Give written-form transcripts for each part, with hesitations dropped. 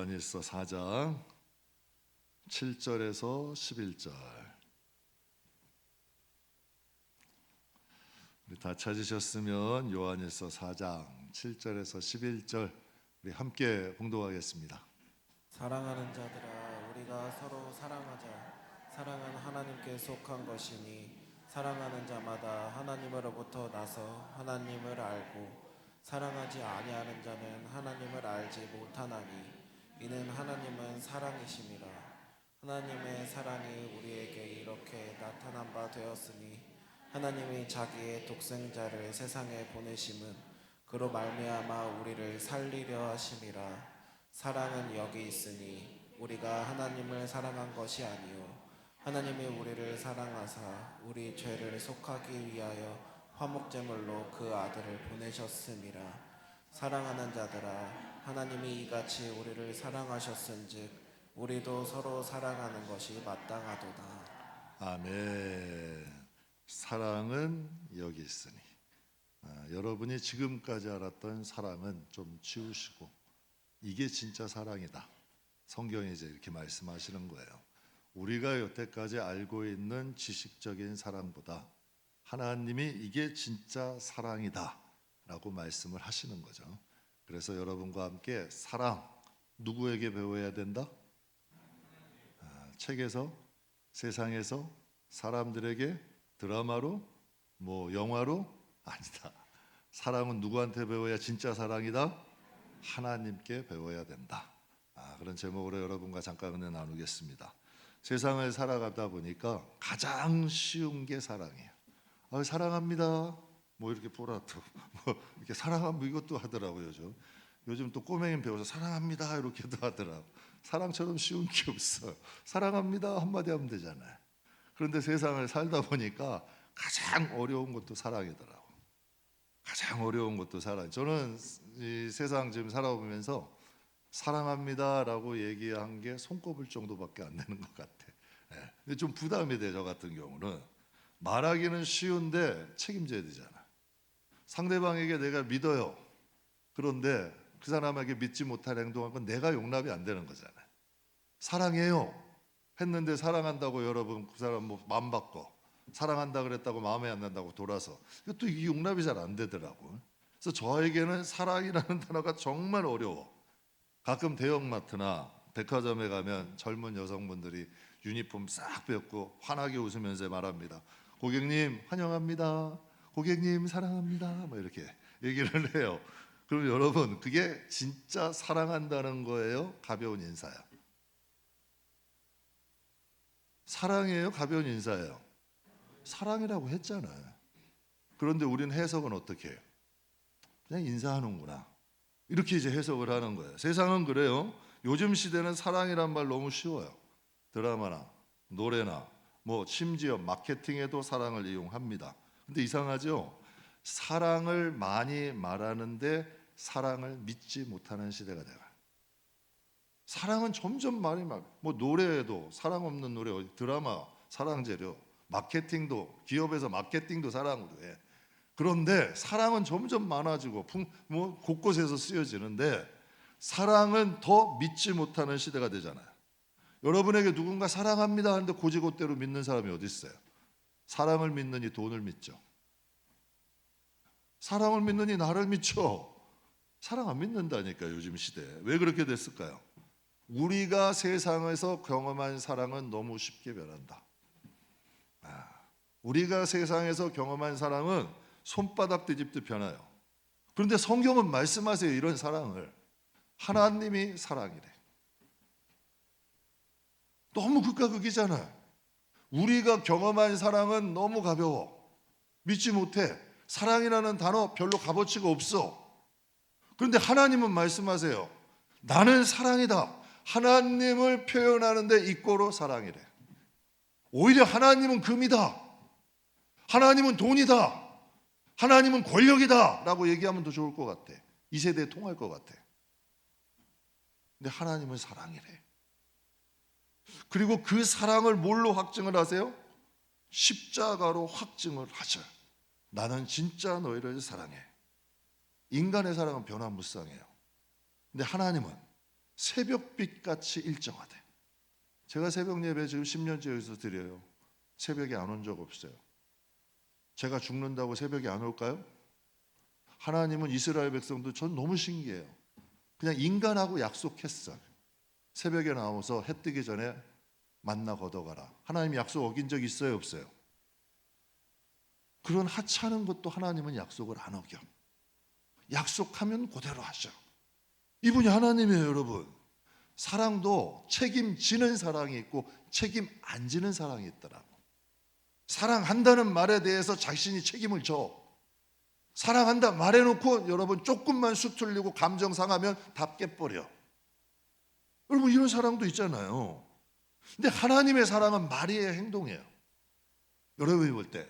요한일서 4장 7절에서 11절. 우리 다 찾으셨으면 요한일서 4장 7절에서 11절 우리 함께 봉독하겠습니다. 사랑하는 자들아, 우리가 서로 사랑하자. 사랑은 하나님께 속한 것이니 사랑하는 자마다 하나님으로부터 나서 하나님을 알고 사랑하지 아니하는 자는 하나님을 알지 못하나니 이는 하나님은 사랑이심이라. 하나님의 사랑이 우리에게 이렇게 나타난 바 되었으니 하나님이 자기의 독생자를 세상에 보내심은 그로 말미암아 우리를 살리려 하심이라. 사랑은 여기 있으니 우리가 하나님을 사랑한 것이 아니요 하나님이 우리를 사랑하사 우리 죄를 속하기 위하여 화목제물로 그 아들을 보내셨음이라. 사랑하는 자들아, 하나님이 이같이 우리를 사랑하셨은즉 우리도 서로 사랑하는 것이 마땅하도다. 아멘. 사랑은 여기 있으니. 여러분이 지금까지 알았던 사랑은 좀 지우시고 이게 진짜 사랑이다. 성경이 이제 이렇게 말씀하시는 거예요. 우리가 여태까지 알고 있는 지식적인 사랑보다 하나님이 이게 진짜 사랑이다 라고 말씀을 하시는 거죠. 그래서 여러분과 함께 사랑 누구에게 배워야 된다? 책에서, 세상에서, 사람들에게, 드라마로, 영화로? 아니다. 사랑은 누구한테 배워야 진짜 사랑이다? 하나님께 배워야 된다. 그런 제목으로 여러분과 잠깐 은혜 나누겠습니다. 세상을 살아가다 보니까 가장 쉬운 게 사랑이에요. 사랑합니다. 이렇게 보라도 이렇게 사랑하면 이것도 하더라고요. 요즘 또 꼬맹이 배워서 사랑합니다 이렇게도 하더라고. 사랑처럼 쉬운 게 없어요. 사랑합니다 한마디 하면 되잖아요. 그런데 세상을 살다 보니까 가장 어려운 것도 사랑이더라고. 가장 어려운 것도 사랑. 저는 이 세상 지금 살아보면서 사랑합니다라고 얘기한 게 손꼽을 정도밖에 안 되는 것 같아. 근데 좀 부담이 돼. 저 같은 경우는 말하기는 쉬운데 책임져야 되잖아. 상대방에게 내가 믿어요. 그런데 그 사람에게 믿지 못할 행동한 건 내가 용납이 안 되는 거잖아요. 사랑해요 했는데 사랑한다고 여러분 그 사람 마음 바꿔 사랑한다 그랬다고 마음에 안 든다고 돌아서 이것도 이게 용납이 잘 안 되더라고. 그래서 저에게는 사랑이라는 단어가 정말 어려워. 가끔 대형마트나 백화점에 가면 젊은 여성분들이 유니폼 싹 벗고 환하게 웃으면서 말합니다. 고객님 환영합니다. 고객님 사랑합니다. 이렇게 얘기를 해요. 그럼 여러분 그게 진짜 사랑한다는 거예요? 가벼운 인사야? 사랑이에요? 가벼운 인사예요? 사랑이라고 했잖아요. 그런데 우리는 해석은 어떻게 해요? 그냥 인사하는구나 이렇게 이제 해석을 하는 거예요. 세상은 그래요. 요즘 시대는 사랑이란 말 너무 쉬워요. 드라마나 노래나 심지어 마케팅에도 사랑을 이용합니다. 근데 이상하죠? 사랑을 많이 말하는데 사랑을 믿지 못하는 시대가 돼요. 사랑은 점점 말이 노래에도 사랑 없는 노래, 드라마 사랑 재료, 마케팅도 기업에서 마케팅도 사랑으로 해. 그런데 사랑은 점점 많아지고 곳곳에서 쓰여지는데 사랑은 더 믿지 못하는 시대가 되잖아요. 여러분에게 누군가 사랑합니다 하는데 고지고대로 믿는 사람이 어디 있어요? 사랑을 믿느니 돈을 믿죠. 사랑을 믿느니 나를 믿죠. 사랑 안 믿는다니까 요즘 시대에. 왜 그렇게 됐을까요? 우리가 세상에서 경험한 사랑은 너무 쉽게 변한다. 우리가 세상에서 경험한 사랑은 손바닥 뒤집듯 변해요. 그런데 성경은 말씀하세요. 이런 사랑을 하나님이 사랑이래. 너무 극과 극이잖아요. 우리가 경험한 사랑은 너무 가벼워. 믿지 못해. 사랑이라는 단어 별로 값어치가 없어. 그런데 하나님은 말씀하세요. 나는 사랑이다. 하나님을 표현하는데 이꼬로 사랑이래. 오히려 하나님은 금이다. 하나님은 돈이다. 하나님은 권력이다 라고 얘기하면 더 좋을 것 같아. 이 세대에 통할 것 같아. 근데 하나님은 사랑이래. 그리고 그 사랑을 뭘로 확증을 하세요? 십자가로 확증을 하셔요. 나는 진짜 너희를 사랑해. 인간의 사랑은 변화무쌍해요. 근데 하나님은 새벽빛 같이 일정하대. 제가 새벽 예배 지금 10년째 여기서 드려요. 새벽에 안 온 적 없어요. 제가 죽는다고 새벽에 안 올까요? 하나님은 이스라엘 백성도 전 너무 신기해요. 그냥 인간하고 약속했어. 새벽에 나와서 해 뜨기 전에 만나 걷어가라. 하나님 약속 어긴 적 있어요, 없어요? 그런 하찮은 것도 하나님은 약속을 안 어겨. 약속하면 그대로 하셔. 이분이 하나님이에요, 여러분. 사랑도 책임지는 사랑이 있고 책임 안 지는 사랑이 있더라고. 사랑한다는 말에 대해서 자신이 책임을 져. 사랑한다 말해놓고 여러분 조금만 수틀리고 감정 상하면 다 깨버려. 여러분 이런 사랑도 있잖아요. 근데 하나님의 사랑은 말이에요, 행동이에요? 여러분이 볼 때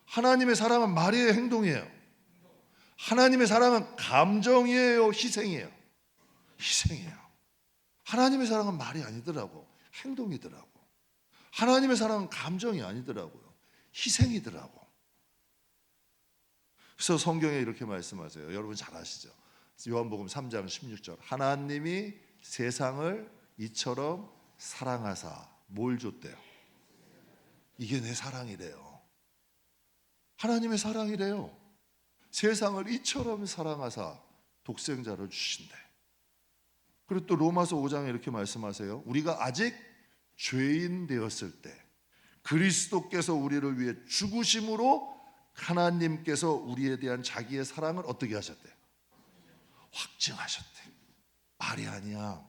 하나님의 사랑은 말이에요, 행동이에요? 하나님의 사랑은 감정이에요, 희생이에요? 희생이에요. 하나님의 사랑은 말이 아니더라고, 행동이더라고. 하나님의 사랑은 감정이 아니더라고요, 희생이더라고. 그래서 성경에 이렇게 말씀하세요. 여러분 잘 아시죠? 요한복음 3장 16절. 하나님이 세상을 이처럼 사랑하사 뭘 줬대요? 이게 내 사랑이래요. 하나님의 사랑이래요. 세상을 이처럼 사랑하사 독생자를 주신대. 그리고 또 로마서 5장에 이렇게 말씀하세요. 우리가 아직 죄인 되었을 때 그리스도께서 우리를 위해 죽으심으로 하나님께서 우리에 대한 자기의 사랑을 어떻게 하셨대? 확증하셨대. 말이 아니야,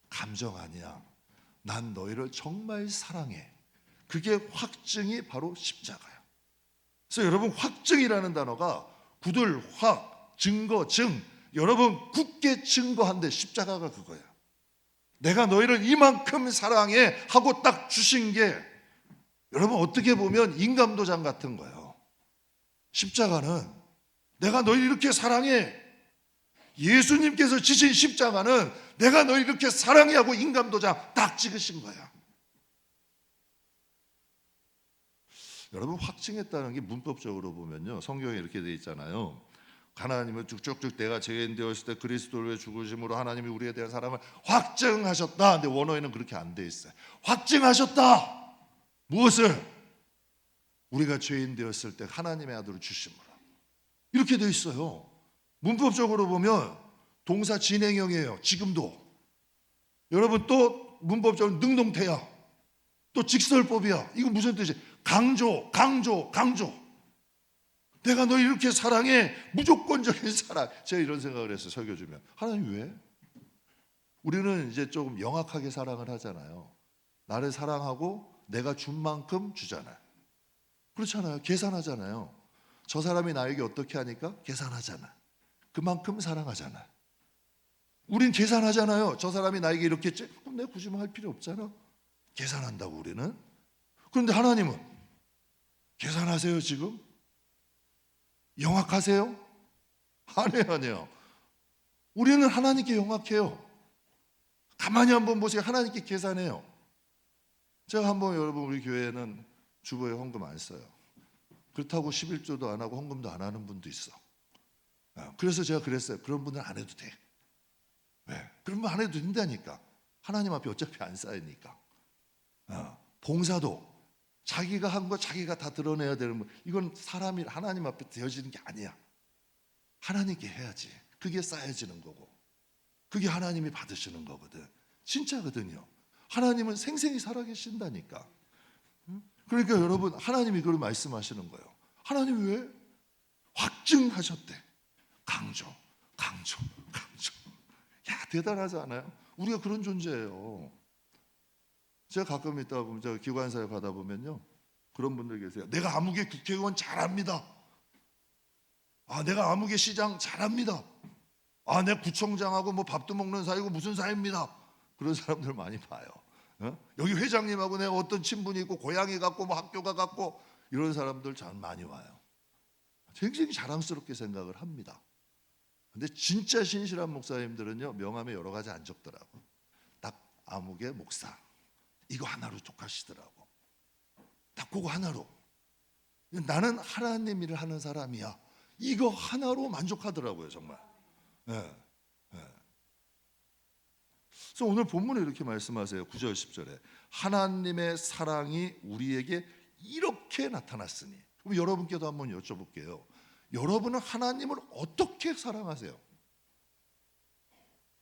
감정 아니야. 난 너희를 정말 사랑해. 그게 확증이 바로 십자가야. 그래서 여러분 확증이라는 단어가 구들, 확, 증거, 증. 여러분 굳게 증거한데 십자가가 그거야. 내가 너희를 이만큼 사랑해 하고 딱 주신 게 여러분 어떻게 보면 인감도장 같은 거예요. 십자가는 내가 너희를 이렇게 사랑해. 예수님께서 지신 십자가는 내가 너희를 이렇게 사랑해 하고 인감도장 딱 찍으신 거야. 여러분 확증했다는 게 문법적으로 보면요, 성경에 이렇게 돼 있잖아요. 하나님은 쭉쭉쭉 내가 죄인 되었을 때 그리스도를 위해 죽으심으로 하나님이 우리에 대한 사랑을 확증하셨다. 근데 원어에는 그렇게 안 돼 있어요. 확증하셨다. 무엇을? 우리가 죄인 되었을 때 하나님의 아들을 주심으로. 이렇게 돼 있어요. 문법적으로 보면 동사 진행형이에요. 지금도. 여러분 또 문법적으로 능동태야. 또 직설법이야. 이거 무슨 뜻이에요? 강조, 강조, 강조. 내가 너 이렇게 사랑해. 무조건적인 사랑. 제가 이런 생각을 했어요, 설교 주면. 하나님 왜? 우리는 이제 조금 영악하게 사랑을 하잖아요. 나를 사랑하고 내가 준 만큼 주잖아요. 그렇잖아요. 계산하잖아요. 저 사람이 나에게 어떻게 하니까 계산하잖아. 그만큼 사랑하잖아. 우린 계산하잖아요. 저 사람이 나에게 이렇게 했지? 그럼 내가 굳이 할 필요 없잖아. 계산한다고 우리는. 그런데 하나님은 계산하세요 지금? 영악하세요? 아니에요. 우리는 하나님께 영악해요. 가만히 한번 보세요. 하나님께 계산해요. 제가 한번 여러분 우리 교회는 주보에 헌금 안 써요. 그렇다고 11조도 안 하고 헌금도 안 하는 분도 있어. 그래서 제가 그랬어요. 그런 분들은 안 해도 돼. 왜? 그런 분 안 해도 된다니까. 하나님 앞에 어차피 안 쌓이니까. 봉사도 자기가 한 거 자기가 다 드러내야 되는 거. 이건 사람이 하나님 앞에 되어지는 게 아니야. 하나님께 해야지. 그게 쌓여지는 거고. 그게 하나님이 받으시는 거거든. 진짜거든요. 하나님은 생생히 살아계신다니까. 그러니까 여러분 하나님이 그걸 말씀하시는 거예요. 하나님이 왜? 확증하셨대. 강조, 강조, 강조. 야, 대단하지 않아요? 우리가 그런 존재예요. 제가 가끔 있다 보면 제가 기관사에 가다 보면요, 그런 분들 계세요. 내가 아무개 국회의원 잘합니다. 내가 아무개 시장 잘합니다. 내가 구청장하고 뭐 밥도 먹는 사이고 무슨 사이입니다. 그런 사람들 많이 봐요. 여기 회장님하고 내가 어떤 친분이 있고 고향이 같고 뭐 학교가 같고 이런 사람들 참 많이 와요. 굉장히 자랑스럽게 생각을 합니다. 근데 진짜 신실한 목사님들은요, 명함에 여러 가지 안 적더라고. 딱 아무개 목사 이거 하나로 족하시더라고. 딱 그거 하나로. 나는 하나님 일을 하는 사람이야. 이거 하나로 만족하더라고요, 정말. 네. 네. 그래서 오늘 본문에 이렇게 말씀하세요. 9절 10절에 하나님의 사랑이 우리에게 이렇게 나타났으니. 그럼 여러분께도 한번 여쭤볼게요. 여러분은 하나님을 어떻게 사랑하세요?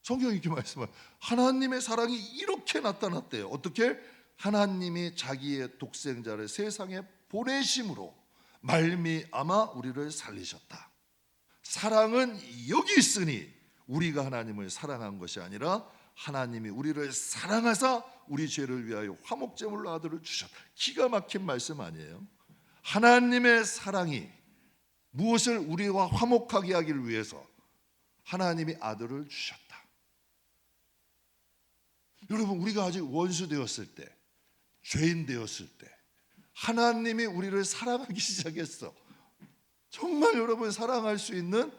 성경이 이렇게 말씀하세요. 하나님의 사랑이 이렇게 나타났대요. 어떻게? 하나님이 자기의 독생자를 세상에 보내심으로 말미암아 우리를 살리셨다. 사랑은 여기 있으니 우리가 하나님을 사랑한 것이 아니라 하나님이 우리를 사랑하사 우리 죄를 위하여 화목제물로 아들을 주셨다. 기가 막힌 말씀 아니에요? 하나님의 사랑이 무엇을 우리와 화목하게 하기를 위해서 하나님이 아들을 주셨다. 여러분, 우리가 아직 원수 되었을 때, 죄인 되었을 때 하나님이 우리를 사랑하기 시작했어. 정말 여러분 사랑할 수 있는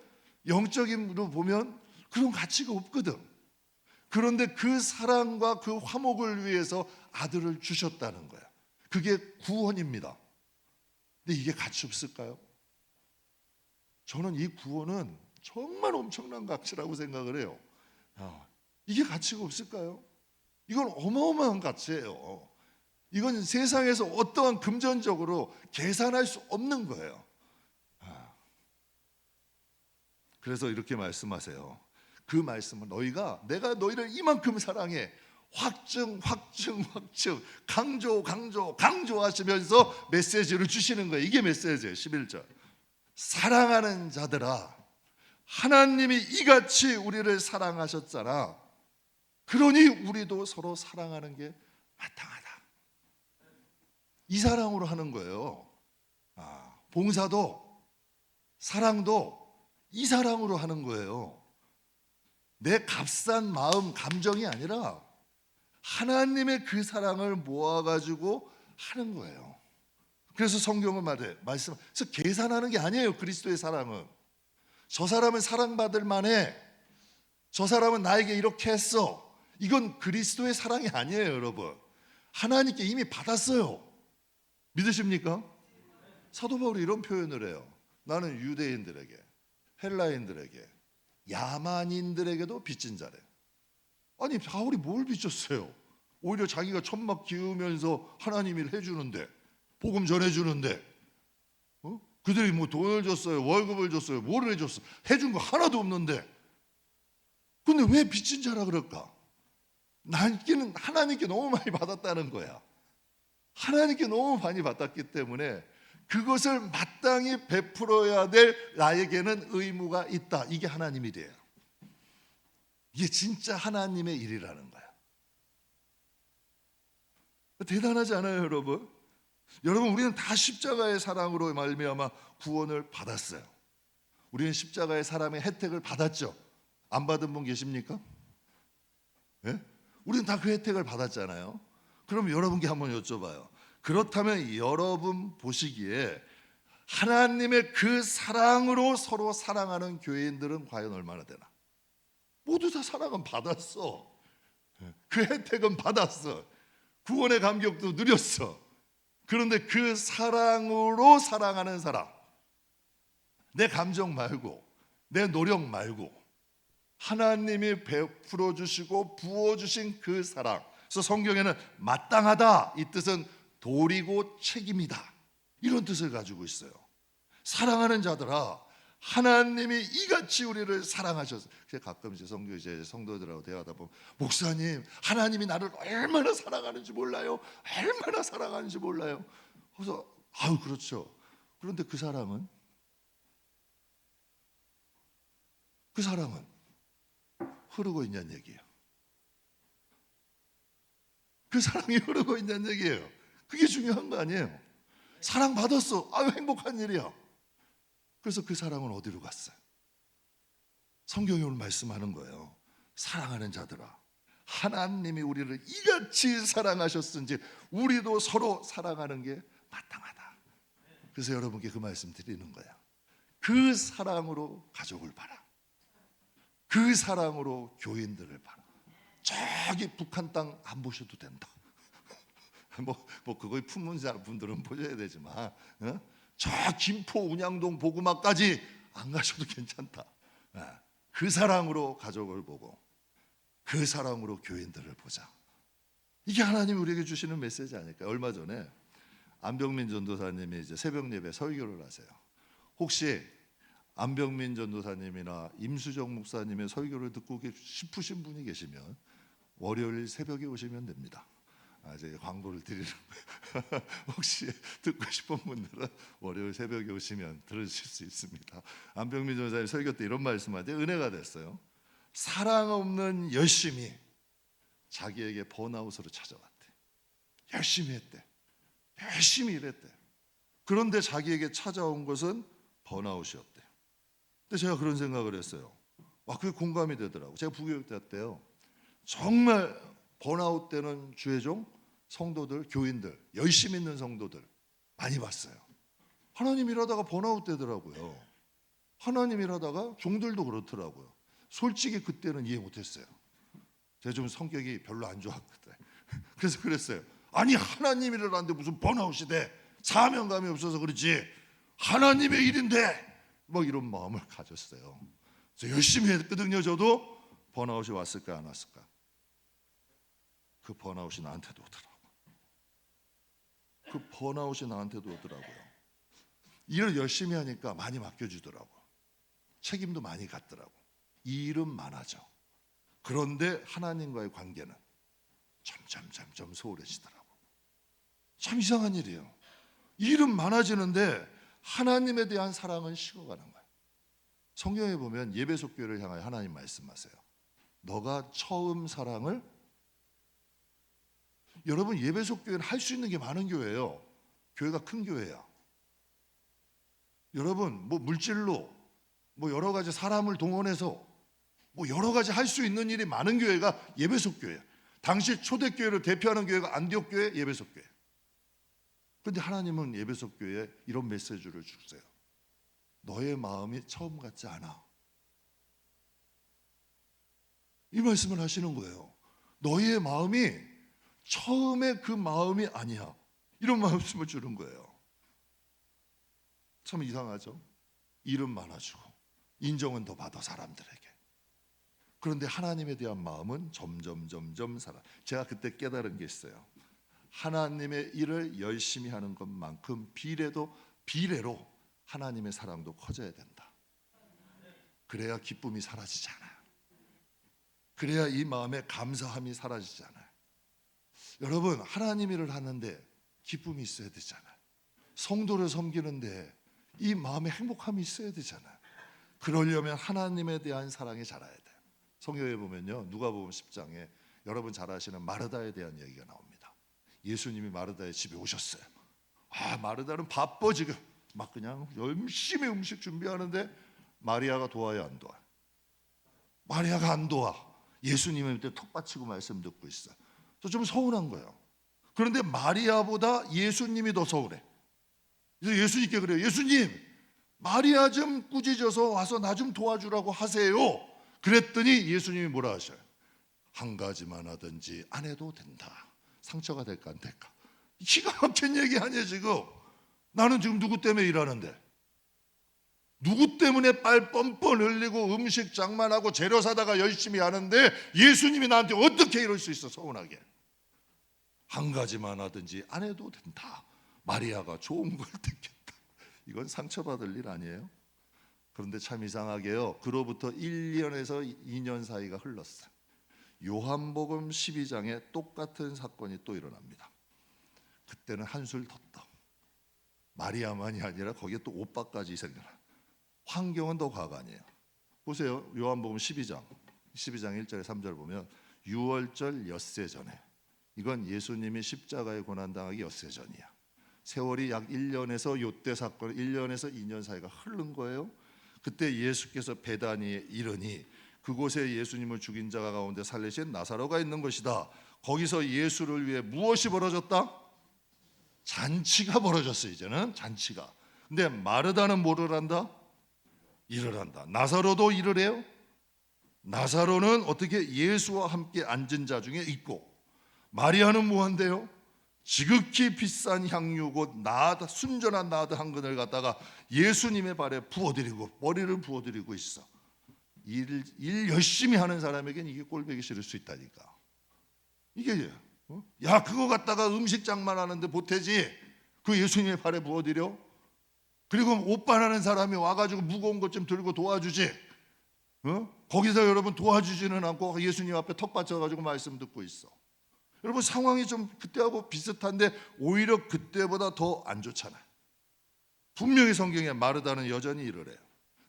영적인으로 보면 그런 가치가 없거든. 그런데 그 사랑과 그 화목을 위해서 아들을 주셨다는 거야. 그게 구원입니다. 근데 이게 가치 없을까요? 저는 이 구원은 정말 엄청난 가치라고 생각을 해요. 이게 가치가 없을까요? 이건 어마어마한 가치예요. 이건 세상에서 어떠한 금전적으로 계산할 수 없는 거예요. 그래서 이렇게 말씀하세요. 그 말씀은 내가 너희를 이만큼 사랑해 확증 강조하시면서 메시지를 주시는 거예요. 이게 메시지예요. 11절 사랑하는 자들아 하나님이 이같이 우리를 사랑하셨잖아. 그러니 우리도 서로 사랑하는 게 마땅하다. 이 사랑으로 하는 거예요. 봉사도 사랑도 이 사랑으로 하는 거예요. 내 값싼 마음 감정이 아니라 하나님의 그 사랑을 모아가지고 하는 거예요. 그래서 성경은 말씀 그래서 계산하는 게 아니에요. 그리스도의 사랑은 저 사람은 사랑받을 만해, 저 사람은 나에게 이렇게 했어. 이건 그리스도의 사랑이 아니에요. 여러분, 하나님께 이미 받았어요. 믿으십니까? 사도 바울이 이런 표현을 해요. 나는 유대인들에게, 헬라인들에게, 야만인들에게도 빚진 자래. 아니 바울이 뭘 빚졌어요? 오히려 자기가 천막 기우면서 하나님 일 해주는데, 복음 전해주는데, 그들이 뭐 돈을 줬어요, 월급을 줬어요, 뭐를 해줬어? 해준 거 하나도 없는데. 근데 왜 빚진 자라 그럴까? 나는 하나님께 너무 많이 받았다는 거야. 하나님께 너무 많이 받았기 때문에 그것을 마땅히 베풀어야 될 나에게는 의무가 있다. 이게 하나님 일이에요. 이게 진짜 하나님의 일이라는 거야. 대단하지 않아요, 여러분? 여러분, 우리는 다 십자가의 사랑으로 말미암아 구원을 받았어요. 우리는 십자가의 사랑의 혜택을 받았죠. 안 받은 분 계십니까? 예? 우리는 다 그 혜택을 받았잖아요. 그럼 여러분께 한번 여쭤봐요. 그렇다면 여러분 보시기에 하나님의 그 사랑으로 서로 사랑하는 교회인들은 과연 얼마나 되나? 모두 다 사랑은 받았어. 그 혜택은 받았어. 구원의 감격도 누렸어. 그런데 그 사랑으로 사랑하는 사람, 내 감정 말고 내 노력 말고 하나님이 베풀어 주시고 부어 주신 그 사랑. 그래서 성경에는 마땅하다, 이 뜻은 도리고 책임이다, 이런 뜻을 가지고 있어요. 사랑하는 자들아 하나님이 이같이 우리를 사랑하셨어요. 가끔 이제 성도들하고 대화하다 보면, 목사님 하나님이 나를 얼마나 사랑하는지 몰라요. 얼마나 사랑하는지 몰라요. 그래서 그렇죠. 그런데 그 사랑은 흐르고 있냐는 얘기예요. 그 사랑이 흐르고 있냐는 얘기예요. 그게 중요한 거 아니에요. 사랑 받았어. 행복한 일이야. 그래서 그 사랑은 어디로 갔어요? 성경이 오늘 말씀하는 거예요. 사랑하는 자들아 하나님이 우리를 이같이 사랑하셨은지 우리도 서로 사랑하는 게 마땅하다. 그래서 여러분께 그 말씀 드리는 거야. 그 사랑으로 가족을 봐라. 그 사랑으로 교인들을 봐라. 저기 북한 땅 안 보셔도 된다. 뭐 그거에 품문자 분들은 보셔야 되지만, 저 김포 운양동 보구마까지 안 가셔도 괜찮다. 그 사랑으로 가족을 보고, 그 사랑으로 교인들을 보자. 이게 하나님이 우리에게 주시는 메시지 아닐까요? 얼마 전에 안병민 전도사님이 이제 새벽 예배 설교를 하세요. 혹시 안병민 전도사님이나 임수정 목사님의 설교를 듣고 싶으신 분이 계시면 월요일 새벽에 오시면 됩니다. 이제 광고를 드리는 거예요. 혹시 듣고 싶은 분들은 월요일 새벽에 오시면 들으실 수 있습니다. 안병민 전도사님 설교 때 이런 말씀하는데 은혜가 됐어요. 사랑 없는 열심히 자기에게 번아웃으로 찾아왔대. 열심히 했대. 열심히 일했대. 그런데 자기에게 찾아온 것은 번아웃이었대. 근데 제가 그런 생각을 했어요. 그게 공감이 되더라고. 제가 부교육대 때요. 정말 번아웃 되는 주의종 성도들, 교인들, 열심히 있는 성도들 많이 봤어요. 하나님 일하다가 번아웃 되더라고요. 하나님 일하다가 종들도 그렇더라고요. 솔직히 그때는 이해 못했어요. 제가 좀 성격이 별로 안 좋았거든요. 그래서 그랬어요. 아니 하나님 일을 하는데 무슨 번아웃이 돼? 사명감이 없어서 그렇지 하나님의 일인데 뭐 이런 마음을 가졌어요. 그래서 열심히 했거든요. 저도 번아웃이 왔을까 안 왔을까? 그 번아웃이 나한테도 오더라고요. 그 번아웃이 나한테도 오더라고요. 일을 열심히 하니까 많이 맡겨주더라고요. 책임도 많이 갖더라고요. 일은 많아져. 그런데 하나님과의 관계는 점점 소홀해지더라고요. 참 이상한 일이에요. 일은 많아지는데 하나님에 대한 사랑은 식어가는 거예요. 성경에 보면 예배소 교회를 향하여 하나님 말씀하세요. 너가 처음 사랑을 여러분 예배소 교회는 할 수 있는 게 많은 교회예요. 교회가 큰 교회야. 여러분 물질로 여러 가지 사람을 동원해서 여러 가지 할 수 있는 일이 많은 교회가 예배소 교회야. 당시 초대교회를 대표하는 교회가 안디옥 교회, 예배소 교회. 그런데 하나님은 예배소 교회에 이런 메시지를 주세요. 너의 마음이 처음 같지 않아. 이 말씀을 하시는 거예요. 너의 마음이 처음에 그 마음이 아니야. 이런 말씀을 주는 거예요. 참 이상하죠? 일은 많아지고 인정은 더 받아 사람들에게. 그런데 하나님에 대한 마음은 점점 살아. 제가 그때 깨달은 게 있어요. 하나님의 일을 열심히 하는 것만큼 비례로 하나님의 사랑도 커져야 된다. 그래야 기쁨이 사라지지 않아요. 그래야 이 마음에 감사함이 사라지지 않아요. 여러분 하나님 일을 하는데 기쁨이 있어야 되잖아요. 성도를 섬기는데 이 마음에 행복함이 있어야 되잖아요. 그러려면 하나님에 대한 사랑이 자라야 돼요. 성경에 보면요, 누가복음 10장에 여러분 잘 아시는 마르다에 대한 얘기가 나옵니다. 예수님이 마르다의 집에 오셨어요. 마르다는 바빠 지금 막 그냥 열심히 음식 준비하는데 마리아가 도와요, 안 도와? 마리아가 안 도와. 예수님은 그때 턱 받치고 말씀 듣고 있어. 그래서 좀 서운한 거예요. 그런데 마리아보다 예수님이 더 서운해. 그래서 예수님께 그래요. 예수님, 마리아 좀 꾸짖어서 와서 나 좀 도와주라고 하세요. 그랬더니 예수님이 뭐라 하셔요? 한 가지만 하든지 안 해도 된다. 상처가 될까 안 될까? 기가 막힌 얘기 아니에요 지금. 나는 지금 누구 때문에 일하는데, 누구 때문에 빨 뻔뻔 흘리고 음식 장만하고 재료 사다가 열심히 하는데 예수님이 나한테 어떻게 이럴 수 있어? 서운하게. 한 가지만 하든지 안 해도 된다. 마리아가 좋은 걸 택했다. 이건 상처받을 일 아니에요? 그런데 참 이상하게요, 그로부터 1년에서 2년 사이가 흘렀어요. 요한복음 12장에 똑같은 사건이 또 일어납니다. 그때는 한술 더. 마리아만이 아니라 거기에 또 오빠까지 생겨나. 환경은 더 과관이에요. 보세요. 요한복음 12장 1절에 3절 보면 6월절 엿새 전에, 이건 예수님이 십자가에 고난당하기 엿새 전이야. 세월이 약 1년에서 요때 사건 1년에서 2년 사이가 흐른 거예요. 그때 예수께서 베다니에 이르니 그곳에 예수님을 죽인 자가 가운데 살리신 나사로가 있는 것이다. 거기서 예수를 위해 무엇이 벌어졌다? 잔치가 벌어졌어요. 이제는 잔치가. 근데 마르다는 뭐를 한다? 일을 한다. 나사로도 일을 해요. 나사로는 어떻게 예수와 함께 앉은 자 중에 있고, 마리아는 뭐 한대요? 지극히 비싼 향유 곧 나드, 순전한 나드 한 근을 갖다가 예수님의 발에 부어드리고 머리를 부어드리고 있어. 일 열심히 하는 사람에게는 이게 꼴보기 싫을 수 있다니까. 이게 야 그거 갖다가 음식장만 하는데 보태지 그 예수님의 발에 부어드려? 그리고 오빠라는 사람이 와가지고 무거운 것 좀 들고 도와주지. 거기서 여러분 도와주지는 않고 예수님 앞에 턱 받쳐가지고 말씀 듣고 있어. 여러분 상황이 좀 그때하고 비슷한데 오히려 그때보다 더 안 좋잖아요. 분명히 성경에 마르다는 여전히 이러래요.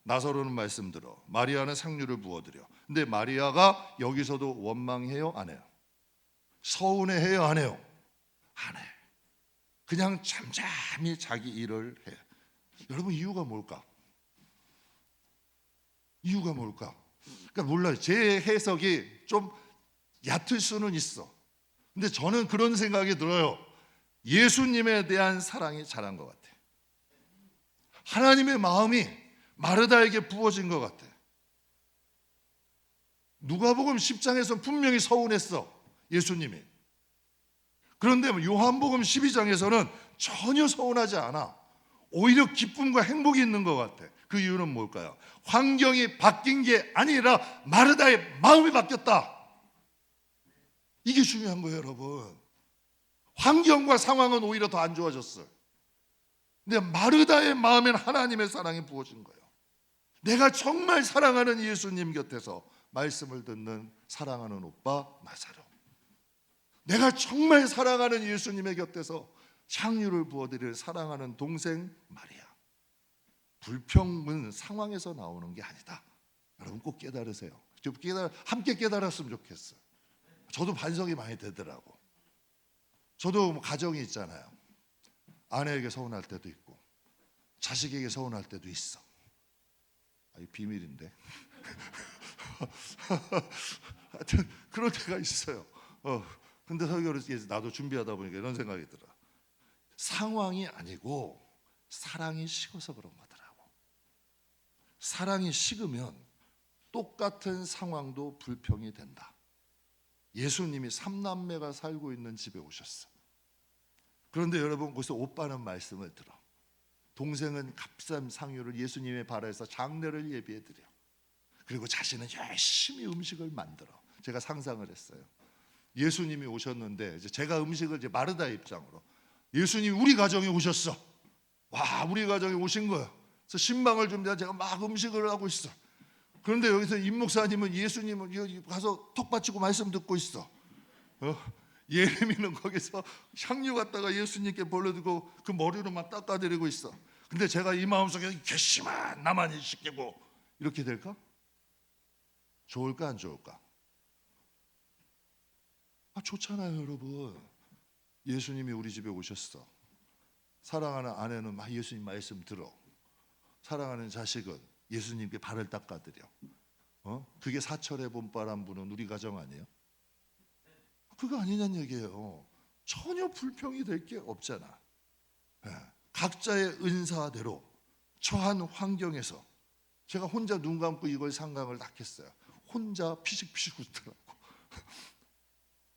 나사로는 말씀 들어, 마리아는 상류를 부어드려. 근데 마리아가 여기서도 원망해요, 안 해요? 서운해해요, 안 해요? 안 해. 그냥 잠잠히 자기 일을 해. 여러분 이유가 뭘까? 이유가 뭘까? 그러니까 몰라요. 제 해석이 좀 얕을 수는 있어. 근데 저는 그런 생각이 들어요. 예수님에 대한 사랑이 자란 것 같아. 하나님의 마음이 마르다에게 부어진 것 같아. 누가복음 10장에서 분명히 서운했어, 예수님이. 그런데 요한복음 12장에서는 전혀 서운하지 않아. 오히려 기쁨과 행복이 있는 것 같아. 그 이유는 뭘까요? 환경이 바뀐 게 아니라 마르다의 마음이 바뀌었다. 이게 중요한 거예요, 여러분. 환경과 상황은 오히려 더 안 좋아졌어요. 근데 마르다의 마음엔 하나님의 사랑이 부어진 거예요. 내가 정말 사랑하는 예수님 곁에서 말씀을 듣는 사랑하는 오빠 나사로, 내가 정말 사랑하는 예수님의 곁에서 향유를 부어드릴 사랑하는 동생 마리아. 불평은 상황에서 나오는 게 아니다. 여러분 꼭 깨달으세요. 함께 깨달았으면 좋겠어요. 저도 반성이 많이 되더라고. 저도 가정이 있잖아요. 아내에게 서운할 때도 있고 자식에게 서운할 때도 있어. 이 비밀인데. 하여튼 그럴 때가 있어요. 근데 설교를 나도 준비하다 보니까 이런 생각이 들어. 상황이 아니고 사랑이 식어서 그런 거더라고. 사랑이 식으면 똑같은 상황도 불평이 된다. 예수님이 3남매가 살고 있는 집에 오셨어. 그런데 여러분 거기서 오빠는 말씀을 들어. 동생은 값싼 상유를 예수님의 발에서 장례를 예비해 드려. 그리고 자신은 열심히 음식을 만들어. 제가 상상을 했어요. 예수님이 오셨는데 이제 제가 음식을 이제 마르다의 입장으로, 예수님이 우리 가정에 오셨어. 와, 우리 가정에 오신 거야. 그래서 신방을 준비한 제가 막 음식을 하고 있어. 그런데 여기서 임 목사님은 예수님은 가서 턱 받치고 말씀 듣고 있어. 예레미는 거기서 향유 갖다가 예수님께 벌려두고 그 머리로만 닦아드리고 있어. 근데 제가 이 마음속에 괘씸한 나만 시키고 이렇게 될까? 좋을까 안 좋을까? 좋잖아요, 여러분. 예수님이 우리 집에 오셨어. 사랑하는 아내는 막 예수님 말씀 들어. 사랑하는 자식은 예수님께 발을 닦아드려. 그게 사철의 봄바람 부는 우리 가정 아니에요? 그거 아니냐는 얘기예요. 전혀 불평이 될 게 없잖아. 각자의 은사대로 처한 환경에서 제가 혼자 눈 감고 이걸 상상을 딱 했어요. 혼자 피식피식 웃더라고.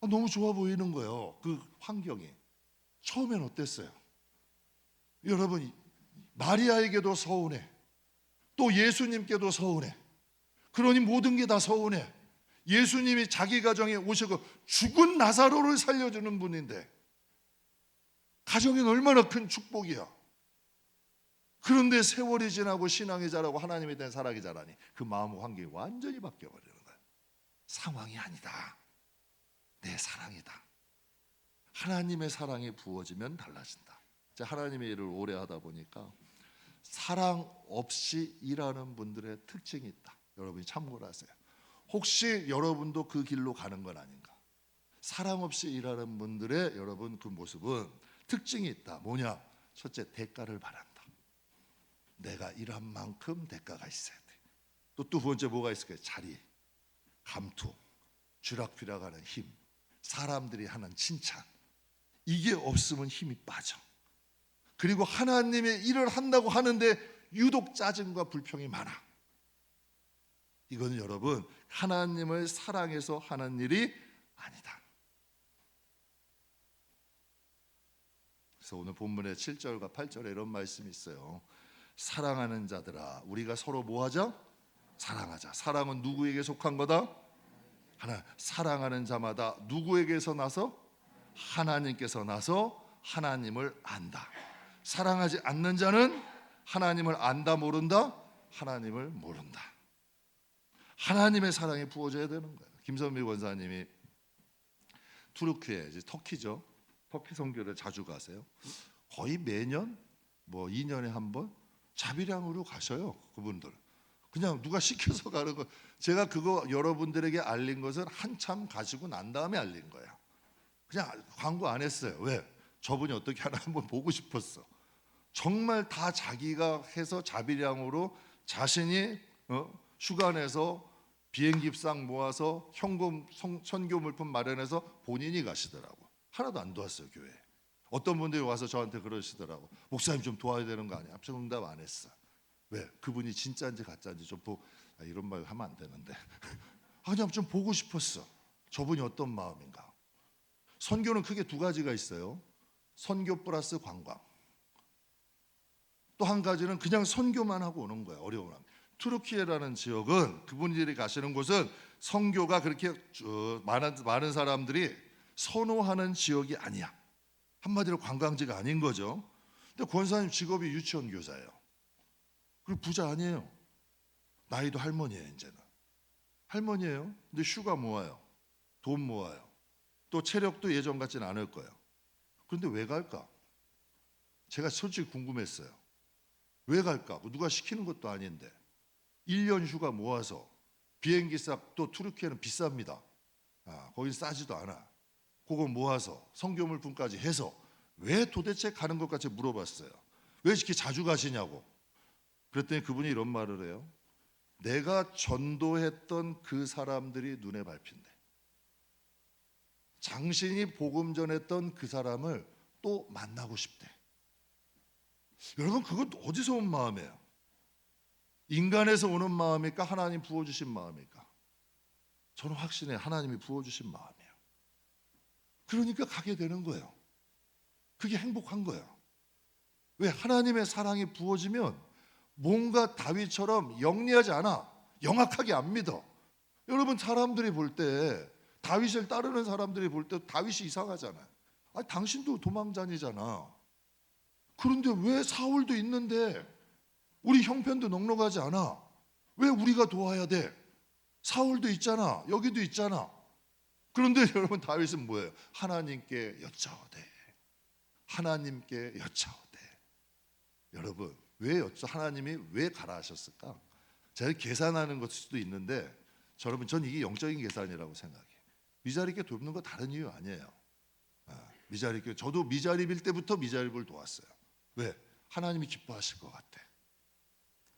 너무 좋아 보이는 거예요. 그 환경이. 처음엔 어땠어요? 여러분, 마리아에게도 서운해. 또 예수님께도 서운해. 그러니 모든 게 다 서운해. 예수님이 자기 가정에 오시고 죽은 나사로를 살려주는 분인데 가정엔 얼마나 큰 축복이야. 그런데 세월이 지나고 신앙이 자라고 하나님에 대한 사랑이 자라니 그 마음 환경이 완전히 바뀌어버리는 거야. 상황이 아니다. 내 사랑이다. 하나님의 사랑이 부어지면 달라진다. 하나님의 일을 오래 하다 보니까 사랑 없이 일하는 분들의 특징이 있다. 여러분이 참고를 하세요. 혹시 여러분도 그 길로 가는 건 아닌가? 사랑 없이 일하는 분들의 여러분 그 모습은 특징이 있다. 뭐냐? 첫째, 대가를 바란다. 내가 일한 만큼 대가가 있어야 돼. 또 두 번째 뭐가 있을까요? 자리, 감투, 쥐락펴락하는 힘, 사람들이 하는 칭찬. 이게 없으면 힘이 빠져. 그리고 하나님의 일을 한다고 하는데 유독 짜증과 불평이 많아. 이거는 여러분 하나님을 사랑해서 하는 일이 아니다. 그래서 오늘 본문의 7절과 8절에 이런 말씀이 있어요. 사랑하는 자들아, 우리가 서로 뭐 하자? 사랑하자. 사랑은 누구에게 속한 거다? 하나. 사랑하는 자마다 누구에게서 나서? 하나님께서 나서 하나님을 안다. 사랑하지 않는 자는 하나님을 안다 모른다? 하나님을 모른다. 하나님의 사랑이 부어져야 되는 거예요. 김선미 권사님이 투르크에, 이제 터키죠. 터키 선교를 자주 가세요. 거의 매년 뭐 2년에 한 번 자비량으로 가셔요. 그분들 그냥 누가 시켜서 가는 거. 제가 그거 여러분들에게 알린 것은 한참 가시고 난 다음에 알린 거야. 그냥 광고 안 했어요. 왜? 저분이 어떻게 하나 한번 보고 싶었어. 정말 다 자기가 해서 자비량으로 자신이 휴가 내서 비행기상 모아서 현금 선교 물품 마련해서 본인이 가시더라고. 하나도 안 도왔어요. 교회. 어떤 분들이 와서 저한테 그러시더라고. 목사님 좀 도와야 되는 거 아니야? absol 응답 안 했어. 왜? 그분이 진짜인지 가짜인지 좀 이런 말 하면 안 되는데 그냥 좀 보고 싶었어. 저분이 어떤 마음인가. 선교는 크게 두 가지가 있어요. 선교 플러스 관광. 또 한 가지는 그냥 선교만 하고 오는 거예요. 어려운. 투르키에라는 지역은 그분들이 가시는 곳은 선교가 그렇게 많은 사람들이 선호하는 지역이 아니야. 한마디로 관광지가 아닌 거죠. 근데 권사님 직업이 유치원 교사예요. 그리고 부자 아니에요. 나이도 할머니예요. 이제는 할머니예요. 근데 휴가 모아요. 돈 모아요. 또 체력도 예전 같지는 않을 거예요. 그런데 왜 갈까? 제가 솔직히 궁금했어요. 왜 갈까? 누가 시키는 것도 아닌데 1년 휴가 모아서 비행기 값, 또 투르키에는 비쌉니다. 거긴 싸지도 않아. 그거 모아서 선교물품까지 해서 왜 도대체 가는 것까지 물어봤어요. 왜 이렇게 자주 가시냐고. 그랬더니 그분이 이런 말을 해요. 내가 전도했던 그 사람들이 눈에 밟힌대. 당신이 복음 전했던 그 사람을 또 만나고 싶대. 여러분, 그건 어디서 온 마음이에요? 인간에서 오는 마음일까? 하나님 부어주신 마음일까? 저는 확신해 하나님이 부어주신 마음이에요. 그러니까 가게 되는 거예요. 그게 행복한 거예요. 왜? 하나님의 사랑이 부어지면 뭔가 다윗처럼 영리하지 않아. 영악하게 안 믿어. 여러분, 사람들이 볼 때, 다윗을 따르는 사람들이 볼 때 다윗이 이상하잖아요. 당신도 도망자니잖아. 그런데 왜 사울도 있는데 우리 형편도 넉넉하지 않아? 왜 우리가 도와야 돼? 사울도 있잖아. 여기도 있잖아. 그런데 여러분, 다윗은 뭐예요? 하나님께 여짜오되. 하나님께 여짜오되. 여러분, 하나님이 왜 가라 하셨을까? 제가 계산하는 것일 수도 있는데, 여러분, 전 이게 영적인 계산이라고 생각해요. 미자립게 돕는 거 다른 이유 아니에요. 미자립게, 저도 미자립일 때부터 미자립을 도왔어요. 왜? 하나님이 기뻐하실 것 같아.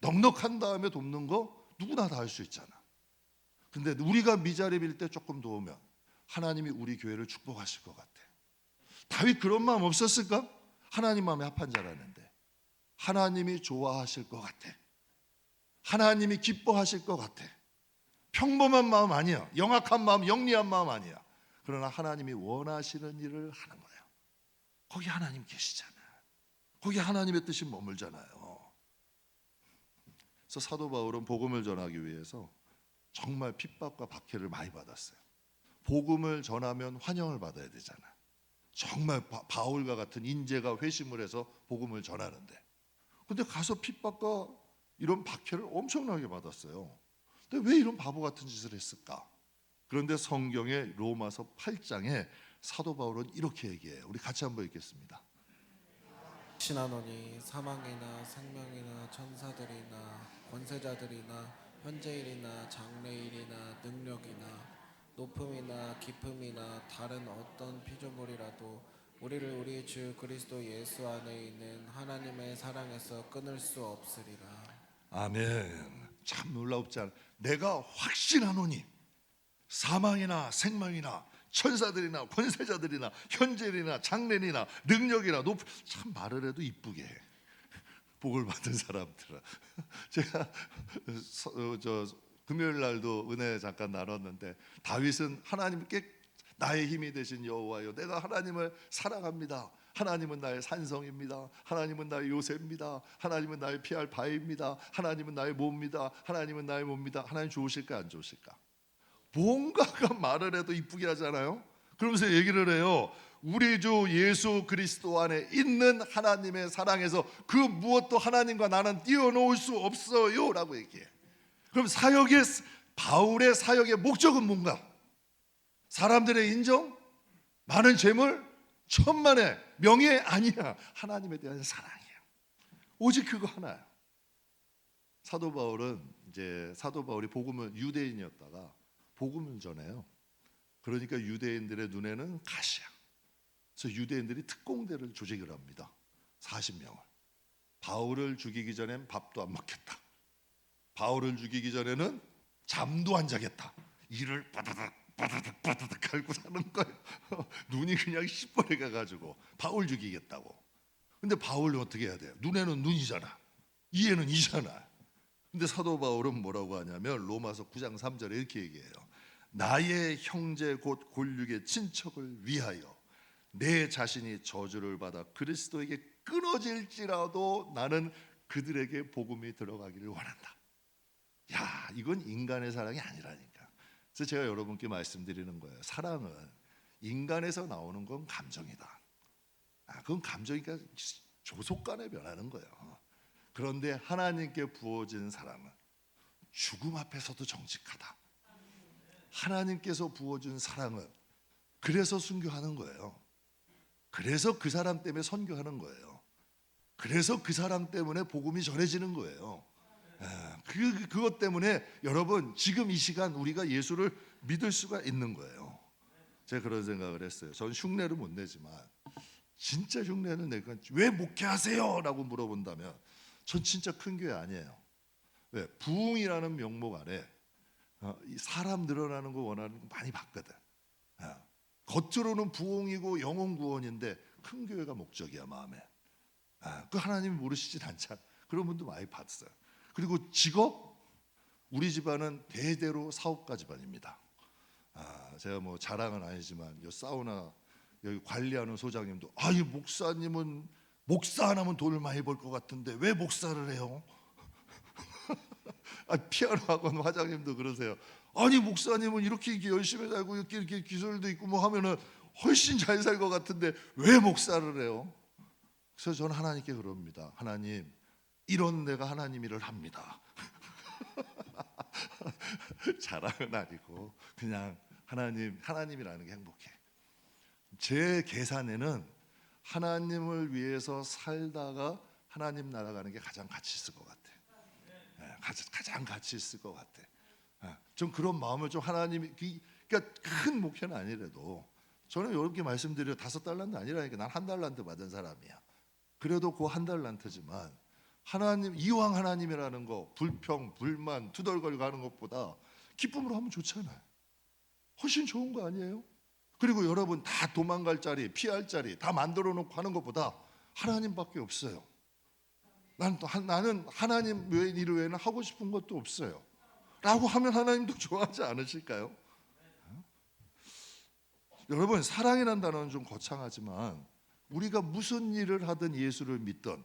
넉넉한 다음에 돕는 거 누구나 다 할 수 있잖아. 근데 우리가 미자립일 때 조금 도우면 하나님이 우리 교회를 축복하실 것 같아. 다윗 그런 마음 없었을까? 하나님 마음에 합한 자라는데 하나님이 좋아하실 것 같아. 하나님이 기뻐하실 것 같아. 평범한 마음 아니야. 영악한 마음, 영리한 마음 아니야. 그러나 하나님이 원하시는 일을 하는 거예요. 거기 하나님 계시잖아. 거기 하나님의 뜻이 머물잖아요. 그래서 사도 바울은 복음을 전하기 위해서 정말 핍박과 박해를 많이 받았어요. 복음을 전하면 환영을 받아야 되잖아. 정말 바울과 같은 인재가 회심을 해서 복음을 전하는데, 근데 가서 핍박과 이런 박해를 엄청나게 받았어요. 근데 왜 이런 바보 같은 짓을 했을까? 그런데 성경의 로마서 8장에 사도 바울은 이렇게 얘기해요. 우리 같이 한번 읽겠습니다. 신하노니 사망이나 생명이나 천사들이나 권세자들이나 현재일이나 장래일이나 능력이나 높음이나 깊음이나 다른 어떤 피조물이라도 우리를 우리 주 그리스도 예수 안에 있는 하나님의 사랑에서 끊을 수 없으리라. 아멘. 참 놀랍지 않아? 내가 확신하노니 사망이나 생명이나 천사들이나 권세자들이나 현재일이나 장래일이나 능력이나 참 말을 해도 이쁘게 해. 복을 받은 사람들은. 제가 금요일 날도 은혜 잠깐 나눴는데, 다윗은 하나님께 나의 힘이 되신 여호와여, 내가 하나님을 사랑합니다. 하나님은 나의 산성입니다. 하나님은 나의 요새입니다. 하나님은 나의 피할 바위입니다. 하나님은 나의 몸입니다. 하나님은 나의 몸입니다. 하나님 좋으실까 안 좋으실까? 뭔가가 말을 해도 이쁘게 하잖아요. 그러면서 얘기를 해요. 우리 주 예수 그리스도 안에 있는 하나님의 사랑에서 그 무엇도 하나님과 나는 띄어놓을 수 없어요 라고 얘기해. 그럼 바울의 사역의 목적은 뭔가? 사람들의 인정? 많은 재물? 천만의 명예? 아니야. 하나님에 대한 사랑이에요. 오직 그거 하나야. 사도 바울이 복음을 유대인이었다가 복음을 전해요. 그러니까 유대인들의 눈에는 가시야. 그래서 유대인들이 특공대를 조직을 합니다. 40명을. 바울을 죽이기 전엔 밥도 안 먹겠다. 바울을 죽이기 전에는 잠도 안 자겠다. 이를 바다닥 갈고 사는 거예요. 눈이 그냥 시뻘게 가지고 바울 죽이겠다고. 근데 바울은 어떻게 해야 돼요? 눈에는 눈이잖아. 이에는 이잖아. 근데 사도 바울은 뭐라고 하냐면 로마서 9장 3절에 이렇게 얘기해요. 나의 형제 곧 골육의 친척을 위하여 내 자신이 저주를 받아 그리스도에게 끊어질지라도 나는 그들에게 복음이 들어가기를 원한다. 야, 이건 인간의 사랑이 아니라니까. 그래서 제가 여러분께 말씀드리는 거예요. 사랑은 인간에서 나오는 건 감정이다. 그건 감정이니까 조속간에 변하는 거예요. 그런데 하나님께 부어진 사랑은 죽음 앞에서도 정직하다. 하나님께서 부어준 사랑은 그래서 순교하는 거예요. 그래서 그 사람 때문에 선교하는 거예요. 그래서 그 사람 때문에 복음이 전해지는 거예요. 그것 때문에 여러분 지금 이 시간 우리가 예수를 믿을 수가 있는 거예요. 제가 그런 생각을 했어요. 전 흉내를 못 내지만 진짜 흉내는 내가 왜 목회하세요? 라고 물어본다면 전 진짜 큰 교회 아니에요. 왜? 부흥이라는 명목 아래 사람 늘어나는 거 원하는 거 많이 봤거든. 겉으로는 부흥이고 영혼 구원인데 큰 교회가 목적이야 마음에. 그 하나님이 모르시진 않잖아. 그런 분도 많이 봤어요. 그리고 직업, 우리 집안은 대대로 사업가 집안입니다. 제가 뭐 자랑은 아니지만 이 사우나 여기 관리하는 소장님도 이 목사님은 목사 하나면 돈을 많이 벌 것 같은데 왜 목사를 해요? 피아노 학원 화장님도 그러세요. 아니 목사님은 이렇게 열심히 살고 이렇게 기술도 있고 뭐 하면은 훨씬 잘 살 것 같은데 왜 목사를 해요? 그래서 저는 하나님께 그럽니다. 하나님, 이런 내가 하나님 일을 합니다. 자랑은 아니고 그냥 하나님이라는 게 행복해. 제 계산에는 하나님을 위해서 살다가 하나님 나아가는 게 가장 가치 있을 것 같아. 가장 가치 있을 것 같아. 좀 그런 마음을 좀 하나님이, 그러니까 큰 목표는 아니래도 저는 이렇게 말씀드려 5달란트 아니라니까. 난 1달란트 받은 사람이야. 그래도 그 1달란트지만 하나님, 이왕 하나님이라는 거 불평, 불만, 투덜거리고 하는 것보다 기쁨으로 하면 좋잖아요. 훨씬 좋은 거 아니에요? 그리고 여러분 다 도망갈 자리, 피할 자리 다 만들어 놓고 하는 것보다 하나님밖에 없어요. 나는 하나님 일 외에는 하고 싶은 것도 없어요 라고 하면 하나님도 좋아하지 않으실까요? 여러분, 사랑이라는 단어는 좀 거창하지만 우리가 무슨 일을 하든 예수를 믿든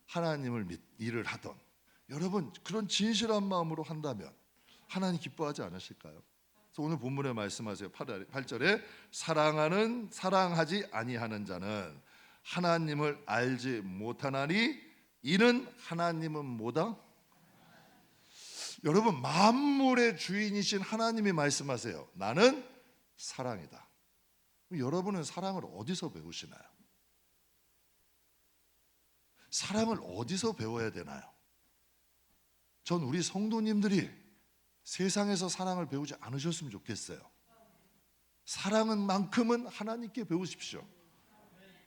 하나님을 일을 하든 여러분 그런 진실한 마음으로 한다면 하나님 기뻐하지 않으실까요? 그래서 오늘 본문에 말씀하세요. 8절에 사랑하지 아니하는 자는 하나님을 알지 못하나니 이는 하나님은 뭐다? 여러분, 만물의 주인이신 하나님이 말씀하세요. 나는 사랑이다. 여러분은 사랑을 어디서 배우시나요? 사랑을 어디서 배워야 되나요? 전 우리 성도님들이 세상에서 사랑을 배우지 않으셨으면 좋겠어요. 사랑은 만큼은 하나님께 배우십시오.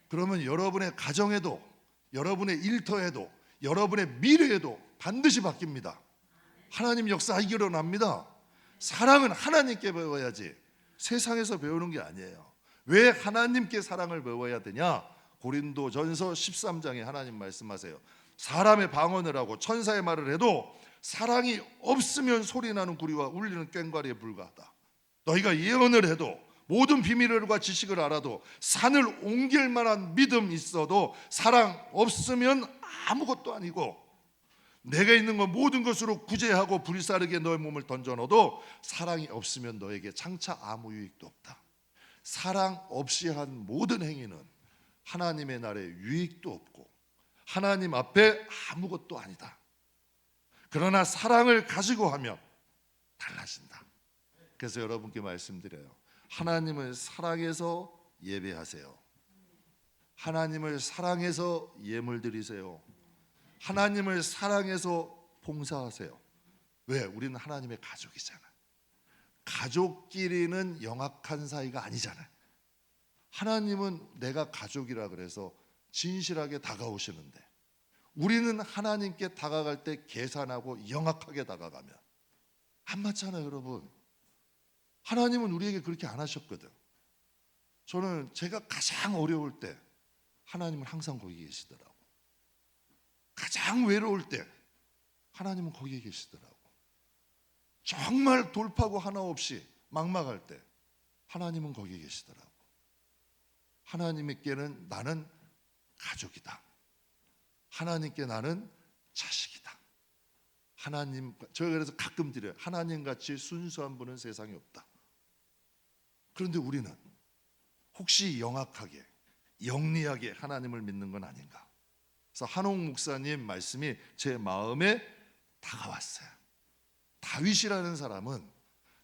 그러면 여러분의 가정에도, 여러분의 일터에도, 여러분의 미래에도 반드시 바뀝니다. 하나님 역사가 일어납니다. 사랑은 하나님께 배워야지 세상에서 배우는 게 아니에요. 왜 하나님께 사랑을 배워야 되냐? 고린도전서 13장에 하나님 말씀하세요. 사람의 방언을 하고 천사의 말을 해도 사랑이 없으면 소리나는 구리와 울리는 꽹과리에 불과하다. 너희가 예언을 해도 모든 비밀과 지식을 알아도 산을 옮길 만한 믿음 있어도 사랑 없으면 아무것도 아니고, 내가 있는 것 모든 것으로 구제하고 불사르게 너의 몸을 던져 넣어도 사랑이 없으면 너에게 장차 아무 유익도 없다. 사랑 없이 한 모든 행위는 하나님의 날에 유익도 없고 하나님 앞에 아무것도 아니다. 그러나 사랑을 가지고 하면 달라진다. 그래서 여러분께 말씀드려요. 하나님을 사랑해서 예배하세요. 하나님을 사랑해서 예물 드리세요. 하나님을 사랑해서 봉사하세요. 왜? 우리는 하나님의 가족이잖아. 가족끼리는 영악한 사이가 아니잖아요. 하나님은 내가 가족이라 그래서 진실하게 다가오시는데, 우리는 하나님께 다가갈 때 계산하고 영악하게 다가가면 안 맞잖아요, 여러분. 하나님은 우리에게 그렇게 안 하셨거든. 저는 제가 가장 어려울 때 하나님은 항상 거기 계시더라고. 가장 외로울 때 하나님은 거기에 계시더라고. 정말 돌파구 하나 없이 막막할 때 하나님은 거기에 계시더라고. 하나님께는 나는 가족이다. 하나님께 나는 자식이다. 하나님, 제가 그래서 가끔 드려요. 하나님같이 순수한 분은 세상에 없다. 그런데 우리는 혹시 영악하게, 영리하게 하나님을 믿는 건 아닌가? 그래서 한옥 목사님 말씀이 제 마음에 다가왔어요. 다윗이라는 사람은,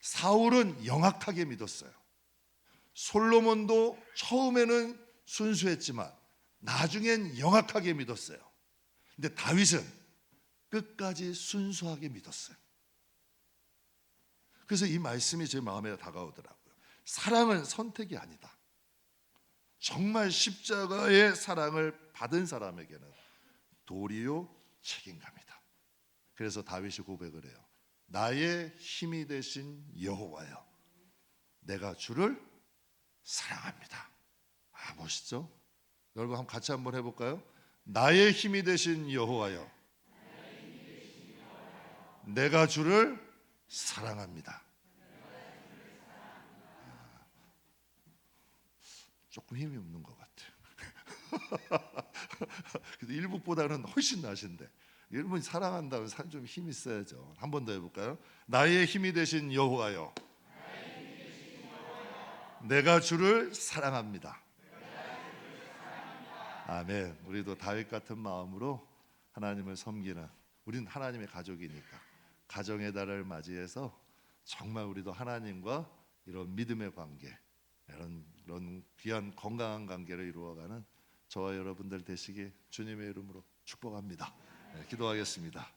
사울은 영악하게 믿었어요. 솔로몬도 처음에는 순수했지만 나중엔 영악하게 믿었어요. 근데 다윗은 끝까지 순수하게 믿었어요. 그래서 이 말씀이 제 마음에 다가오더라고요. 사랑은 선택이 아니다. 정말 십자가의 사랑을 받은 사람에게는 도리요 책임감이다. 그래서 다윗이 고백을 해요. 나의 힘이 되신 여호와여, 내가 주를 사랑합니다. 아, 멋있죠? 여러분 한번 같이 한번 해볼까요? 나의 힘이 되신 여호와여, 내가 주를 사랑합니다. 조금 힘이 없는 것 같아요. 근데 일부보다는 훨씬 나으신데, 여러분 사랑한다면 좀 힘이 있어야죠. 한 번 더 해볼까요? 나의 힘이 되신 여호와여, 내가 주를 사랑합니다. 아멘. 우리도 다윗 같은 마음으로 하나님을 섬기는, 우리는 하나님의 가족이니까 가정의 달을 맞이해서 정말 우리도 하나님과 이런 믿음의 관계, 이런 귀한 건강한 관계를 이루어가는 저와 여러분들 되시기 주님의 이름으로 축복합니다. 네, 기도하겠습니다.